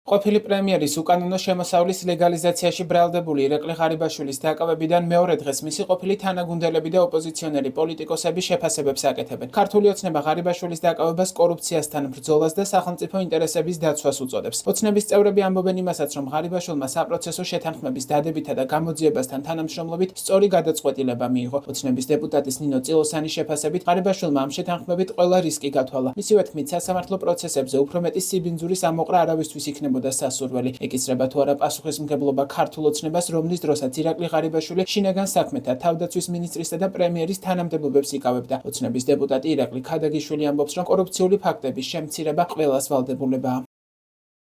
ყოფილი პრემიერის უკანონო შემოსავლის ლეგალიზაციაში ბრალდებული ირაკლი ღარიბაშვილის დაკავებიდან მეორე დღეს მისი ყოფილი თანაგუნდელები და ოპოზიციონერი პოლიტიკოსები შეფასებებს აკეთებენ. ქართული ოცნება ღარიბაშვილის დაკავებას კორუფციასთან ბრძოლას და სახელმწიფო ინტერესების დაცვას უწოდებს. ოცნების წევრები ამბობენ იმასაც, რომ ღარიბაშვილმა საპროცესო შეთანხმების დადებითა და გამოძიებასთან თანამშრომლობით სწორი გადაწყვეტილება მიიღო. ოცნების დეპუტატის ნინო წილოსანის შეფასებით ღარიბაშვილმა ამ შეთანხმებით ყველა რისკი გათვალა. მისივე თქმით, სასამართლო პროცესებზე უფრო მეტი სიბინძურის ამოყრა არავისთვის იქნებოდა დასასურველი. ეკისრება თუ არა პასუხისმგებლობა ქართულ ოცნებას, რომლის დროსაც ირაკლი ღარიბაშვილი შინაგან საქმეთა, თავდაცვის მინისტრისა და პრემიერის თანამდებობებს იკავებდა. ოცნების დეპუტატი ირაკლი ქადაგიშვილი ამბობს, რომ კორუფციული ფაქტების შემცირება ყველას ვალდებულებაა.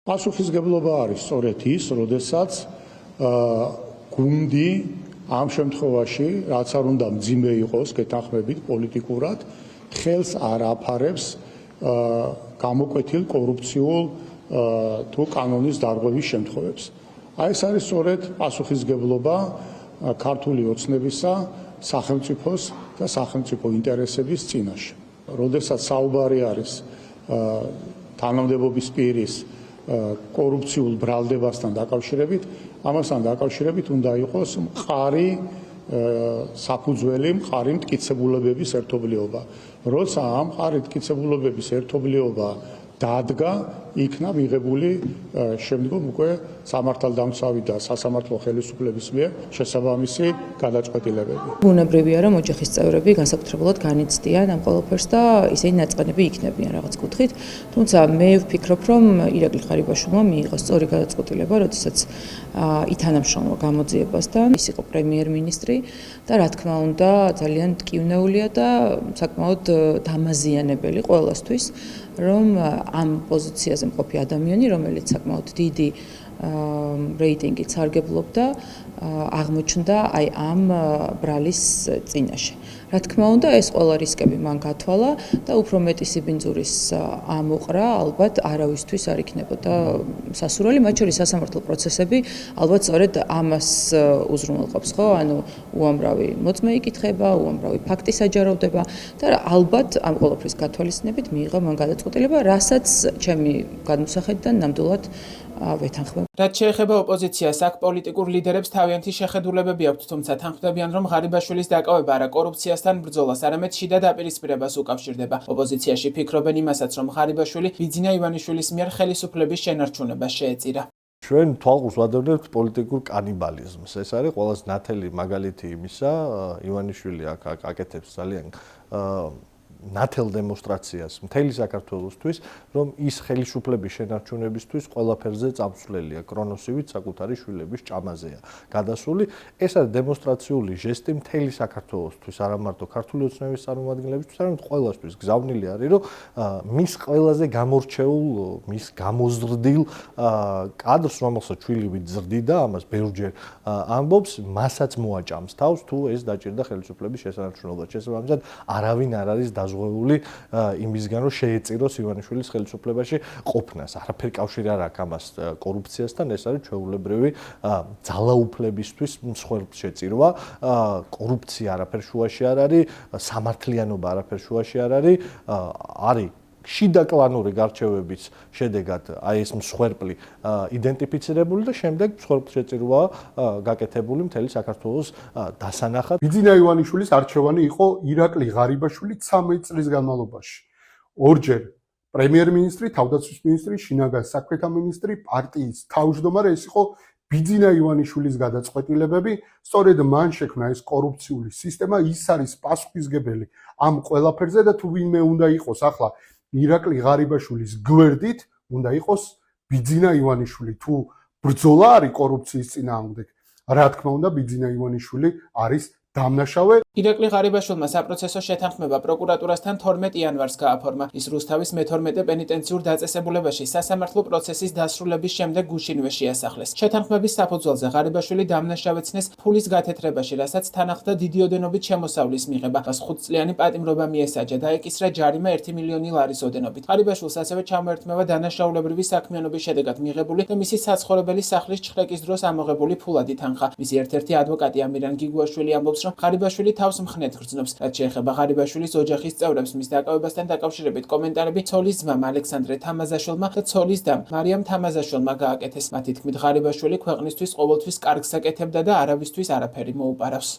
პასუხისმგებლობა არის სწორედ ის, როდესაც გუნდი ამ შემთხვევაში, რაც არ უნდა მძიმე იყოს გეთანხმებით პოლიტიკურად, ხელს არ აფარებს გამოკვეთილ კორუფციულ თუ კანონის დარღვევის შემთხვევებს. აი ეს არის სწორედ პასუხისმგებლობა ქართული ოცნებისა, სახელმწიფოს და სახელმწიფო ინტერესების წინაშე. როდესაც საუბარი არის თანამდებობის პირის კორუფციულ ბრალდებასთან დაკავშირებით, ამასთან დაკავშირებით უნდა იყოს მყარი საფუძველი, მყარი მტკიცებულებების ერთობლიობა. როცა ამ მყარი მტკიცებულებების ერთობლიობა დადგა, იქნა მიღებული შემდგომ უკვე სამართალდამცავი და სასამართლო ხელისუფლების მიერ შესაბამისი გადაწყვეტილებები. ბუნებრივია, რომ ოჯახის წევრები განსაკუთრებულად განიცდიან ამ ყველაფერს და ისინი ნაწყანები იქნებიან რაღაც კუთხით. თუმცა მე ვფიქრობ, რომ ირაკლი ღარიბაშვილმა მიიღო სწორი გადაწყვეტილება, როდესაც ითანამშრომლა გამოძიებასთან, ის იყო პრემიერ-მინისტრი და რა თქმა უნდა, ძალიან მტკივნეულია და საკმაოდ დამაზიანებელი ყველასთვის, რომ ამ პოზიციაზე მყოფი ადამიანი, რომელიც საკმაოდ დიდი რეიტინგით სარგებლობდა, აღმოჩნდა აი ამ ბრალის წინაშე. რა თქმა უნდა, ეს ყველა რისკები მან გათვალა და უფრო მეტი სიბინძურის ამოყრა ალბათ არავისთვის არ იქნებოდა სასურველი, მათ შორის სასამართლო პროცესები ალბათ სწორედ ამას უზრუნველყოფს, ხო? ანუ უამრავი მოწმე იკითხება, უამრავი ფაქტი საჯაროვდება და ალბათ ამ ყველაფრის გათვალისწინებით მიიღო მან გადაწყვეტილება, რასაც ჩემი გადმოსახედიდან ნამდვილად ვეთანხმებ. რაც შეეხება ოპოზიციას, აქ პოლიტიკურ ლიდერებს თავიანთი შეხედულებები აქვთ, თუმცა თანხმდებიან, რომ ღარიბაშვილის დაკავება არა კორუფციასთან ბრძოლას, არამედ შიდა დაპირისპირებას უკავშირდება. ოპოზიციაში ფიქრობენ იმასაც, რომ ღარიბაშვილი ბიძინა ივანიშვილის მიერ ხელისუფლების შენარჩუნებას შეეწირა. ჩვენ თვალყურს ვადევნებთ პოლიტიკურ კანიბალიზმს. ეს არის ყველაზე ნათელი მაგალითი იმისა, ივანიშვილი აქ აკეთებს ძალიან ნათელ დემონსტრაციას მთელი საქართველოსთვის, რომ ის ხელისუფლების შენარჩუნებისთვის ყველაფერზე წამსვლელია, კრონოსივით საკუთარი შვილების ჭამაზეა გადასული. ეს არის დემონსტრაციული ჟესტი მთელი საქართველოსთვის, არა მარტო ქართული ოცნების წარმომადგენლებისთვის, არამედ ყველასთვის. გზავნილი არის, რომ მის ყველაზე გამორჩეულ, მის გამოზრდილ კადრს, რომელსაც შვილივით ზრდიდა, ამას ბევრჯერ ამბობს, მასაც მოაჭამს თავს, თუ ეს დაჭირდა ხელისუფლების შესანარჩუნებლად. შესაბამისად, არავინ არ არის ზღვეული იმისგან, რომ შეეწიროს ივანიშვილის ხელისუფლებაში ყოფნას. არაფერი კავშირი არ აქვს ამას კორუფციასთან, ეს არის ჩვეულებრივი ძალაუფლებისთვის მსხვერპლ შეწირვა. კორუფცია არაფერ შუაში არ არის, სამართლიანობა არაფერ შუაში არ არის, არის შიდა კლანური გარჩევების შედეგად აი ეს მსხვერპლი იდენტიფიცირებული და შემდეგ მსხვერპლ შეწირვა გაკეთებული მთელი საქართველოს დასანახად. ბიძინა ივანიშვილის არჩევანი იყო ირაკლი ღარიბაშვილი 13 წლის განმავლობაში. ორჯერ პრემიერ-მინისტრი, თავდაცვის მინისტრი, შინაგან საქმეთა მინისტრი, პარტიის თავმჯდომარე, ეს იყო ბიძინა ივანიშვილის გადაწყვეტილებები. სწორედ მან შექმნა ეს კორუფციული სისტემა, ის არის პასუხისმგებელი ამ ყველაფერზე და თუ ვინმე უნდა იყოს ახლა ირაკლი ღარიბაშვილის გვერდით, უნდა იყოს ბიძინა ივანიშვილი. თუ ბრძოლა არის კორუფციის წინააღმდეგ, რა თქმა უნდა, ბიძინა ივანიშვილი არის დამნაშავე. ირაკლი ღარიბაშვილმა საპროცესო შეთანხმება პროკურატურასთან 12 იანვარს გააფორმა. ის რუსთავის მე-12 პენიტენციურ დაწესებულებაში სასამართლო პროცესის დასრულების შემდეგ გუშინვე შეასახლეს. შეთანხმების საფუძველზე ღარიბაშვილი დამნაშავეცნეს ფულის გათეთრებაში, რასაც თან ახლდა დიდი ოდენობით შემოსავლის მიღება. 5 წლიანი პატიმრობა მიესაჯა და ეკისრა ჯარიმა 1 მილიონი ლარის ოდენობით. ღარიბაშვილს ასევე ჩამოერთმევა დანაშაულებრივი საქმიანობის შედეგად მიღებული და მისი საცხოვრებელი სახლის ჩხრეკის დროს ამოღებული ფულადი თანხა. მისი ერთ-ერთი ადვოკატი ამირან გიგუაშვილი ამბობს, ამბობს, რომ ღარიბაშვილი თავს მხნედ გრძნობს. რაც შეეხება ღარიბაშვილის ოჯახის წევრებს, მის დაკავებასთან დაკავშირებით კომენტარები ცოლის ძმამ ალექსანდრე თამაზაშვილმა და ცოლის დამ მარიამ თამაზაშვილმა გააკეთეს. მათი თქმით, ღარიბაშვილი ქვეყნისთვის ყოველთვის კარგს აკეთებდა და არავისთვის არაფერი მოუპარავს.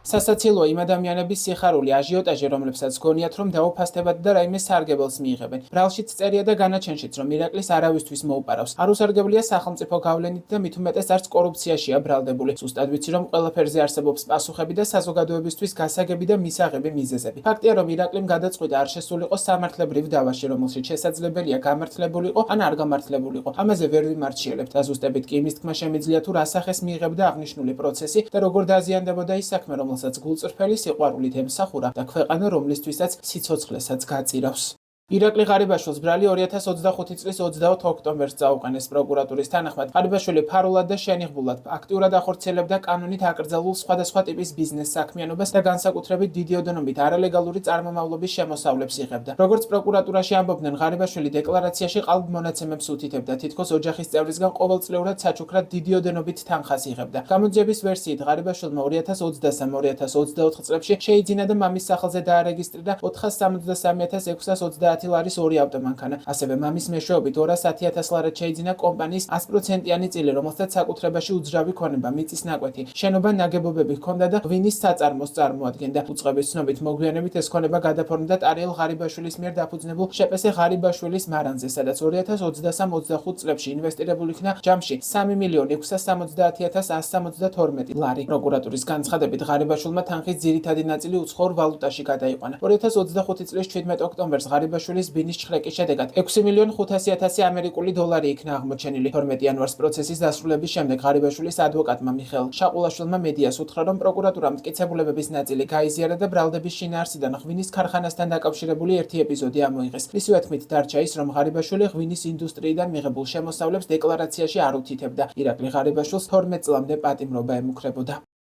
სასაცილოა იმ ადამიანების სიხარული აჟიოტაჟი, რომლებსაც გონიათ, რომ დაუფასდებათ და რაიმე სარგებელს მიიღებენ. ბრალშიც წერია და განაჩენშიც, რომ ირაკლის არავისთვის მოუპარავს. არ უსარგებლია სახელმწიფო გავლენით და მით უმეტეს არც კორუფციაშია ბრალდებული. ზუსტად ვიცი, რომ ყველაფერზე არსებობს პასუხები და საზოგადოებისთვის გასაგები და მისაღები მიზეზები. ფაქტია, რომ ირაკლიმ გადაწყვიტა არ შესულიყო სამართლებრივ დავაში, რომელშიც შესაძლებელია გამართლებულიყო ან არ გამართლებულიყო. ამაზე ვერ ვიმარჩიელებთ. დაზუსტებით კი იმის თქმა შემიძლია, თუ რა სახეს მიიღებდა აღნიშნული პროცესი და როგორ დაზიანდებოდა ის საქმე, რომელსაც გულწრფელი სიყვარულით ემსახურა და ქვეყანა, რომლისთვისაც სიცოცხლესაც გაწირავს. ირაკლი ღარიბაშვილს ბრალი 2025 წლის 24 ოქტომბერს წაუყენეს პროკურატურის თანახმად. ღარიბაშვილი ფარულად და შენიღბულად აქტიურად ახორციელებდა კანონით აკრძალულ სხვადასხვა ტიპის ბიზნეს საქმიანობას და განსაკუთრებით დიდი ოდენობით არალეგალური წარმომავლობის შემოსავლებს იღებდა. როგორც პროკურატურაში ამბობდნენ, ღარიბაშვილი დეკლარაციაში ყალბმონაცემებს უთითებდა, თითქოს ოჯახის წევრისგან ყოველწლიურად საჩუქრად დიდი ოდენობით თანხას იღებდა. გამოძიების ვერსიით, ღარიბაშვილმა 2023-2024 წლებში შეიძინა და მამის სახელზე დაარეგისტრირდა 473,620 ლარის 2 ავტომანქანა. ასევე მამის მეშვეობით 210,000 ლარად შეიძინა კომპანიის 100%-იანი წილი, რომელსაც საკუთრებაში უძრავი ქონება, მიწის ნაკვეთი, შენობა ნაგებობები ჰქონდა და ღვინის საწარმოს წარმოადგენდა. უწყების ცნობით, მოგვიანებით ეს ქონება გადაფორმდა ტარიელ ღარიბაშვილის მიერ დაფუძნებულ შეპესე ღარიბაშვილის მარანზე, სადაც 2023-25 წლებში ინვესტირებული იქნა ჯამში 3.670,172 ლარი. პროკურატურის განცხადებით, ღარიბაშვილმა თანხის ძირითადი ნაწილი უცხოურ ვალუტაში გადაიყვანა. 2025 წლის 17 ოქტომბერს ღარიბაშვილის ბინის ჩხრეკის შედეგად 6,500,000 ამერიკული დოლარი იქნა აღმოჩენილი. 12 იანვარს პროცესის დასრულების შემდეგ ღარიბაშვილის ადვოკატმა მიხეილ შაყულაშვილმა მედიას უთხრა, რომ პროკურატურამ მტკიცებულებების ნაწილი გაიზიარა და ბრალდების შინაარსიდან ღვინის ქარხანასთან დაკავშირებული ერთი ეპიზოდი ამოიღეს. მისივე თქმით, დარჩა ის, რომ ღარიბაშვილი ღვინის ინდუსტრიიდან მიღებულ შემოსავლებს დეკლარაციაში არ უთითებდა. ირაკლი ღარიბაშვილს 12 წლამდე პატიმრობა ემუქრებოდა.